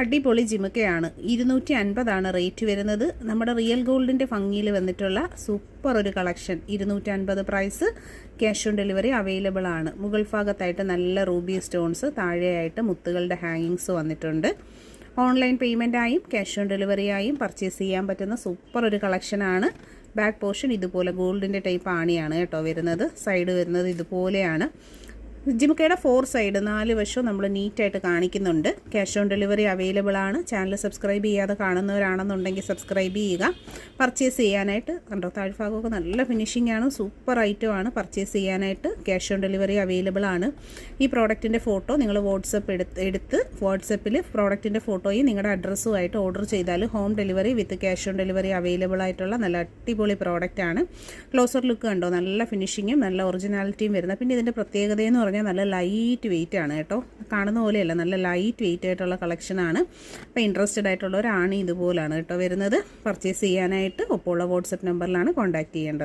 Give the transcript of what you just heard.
അടിപൊളി ജിമുക്കയാണ്. 250 റേറ്റ് വരുന്നത്. നമ്മുടെ റിയൽ ഗോൾഡിൻ്റെ ഭംഗിയിൽ വന്നിട്ടുള്ള സൂപ്പർ ഒരു collection. 250 price. Cash on delivery available ആണ്. മുകൾ ഭാഗത്തായിട്ട് നല്ല റൂബി സ്റ്റോൺസ്, താഴെയായിട്ട് മുത്തുകളുടെ ഹാങ്ങിങ്സ് വന്നിട്ടുണ്ട്. ഓൺലൈൻ പേയ്മെൻറ്റായും ക്യാഷ് ഓൺ ഡെലിവറിയായും പർച്ചേസ് ചെയ്യാൻ പറ്റുന്ന സൂപ്പർ ഒരു കളക്ഷനാണ്. ബാക്ക് പോർഷൻ ഇതുപോലെ ഗോൾഡിൻ്റെ ടൈപ്പ് ആണിയാണ് കേട്ടോ വരുന്നത്. സൈഡ് വരുന്നത് ഇതുപോലെയാണ്. ജിമുക്കയുടെ 4 സൈഡ് 4 വശവും നമ്മൾ നീറ്റായിട്ട് കാണിക്കുന്നുണ്ട്. ക്യാഷ് ഓൺ ഡെലിവറി അവൈലബിൾ ആണ്. ചാനൽ സബ്സ്ക്രൈബ് ചെയ്യാതെ കാണുന്നവരാണെന്നുണ്ടെങ്കിൽ സബ്സ്ക്രൈബ് ചെയ്യുക. പർച്ചേസ് ചെയ്യാനായിട്ട് കണ്ടോ, താഴ്ഭാഗമൊക്കെ നല്ല ഫിനിഷിംഗ് ആണ്. സൂപ്പർ ഐറ്റമാണ്. പർച്ചേസ് ചെയ്യാനായിട്ട് ക്യാഷ് ഓൺ ഡെലിവറി അവൈലബിൾ ആണ്. ഈ പ്രോഡക്റ്റിൻ്റെ ഫോട്ടോ നിങ്ങൾ എടുത്ത് വാട്സപ്പിൽ പ്രോഡക്റ്റിൻ്റെ ഫോട്ടോയും നിങ്ങളുടെ അഡ്രസ്സുമായിട്ട് ഓർഡർ ചെയ്താൽ home delivery with cash on delivery available ആയിട്ടുള്ള നല്ല അടിപൊളി പ്രോഡക്റ്റാണ്. ക്ലോസർ ലുക്ക് കണ്ടോ, നല്ല ഫിനിഷിങ്ങും നല്ല ഒറിജിനാലിറ്റിയും വരുന്നത്. പിന്നെ ഇതിൻ്റെ പ്രത്യേകതയെന്ന് പറഞ്ഞാൽ നല്ല ലൈറ്റ് വെയിറ്റ് ആണ് കേട്ടോ. കാണുന്ന പോലെയല്ല, നല്ല ലൈറ്റ് വെയിറ്റ് ആയിട്ടുള്ള കളക്ഷനാണ്. അപ്പോൾ ഇൻട്രസ്റ്റഡ് ആയിട്ടുള്ളവരാണ് ഇതുപോലാണ് കേട്ടോ വരുന്നത്. പർച്ചേസ് ചെയ്യാനായിട്ട് ഒപ്പമുള്ള വാട്സപ്പ് നമ്പറിലാണ് കോൺടാക്റ്റ് ചെയ്യേണ്ടത്.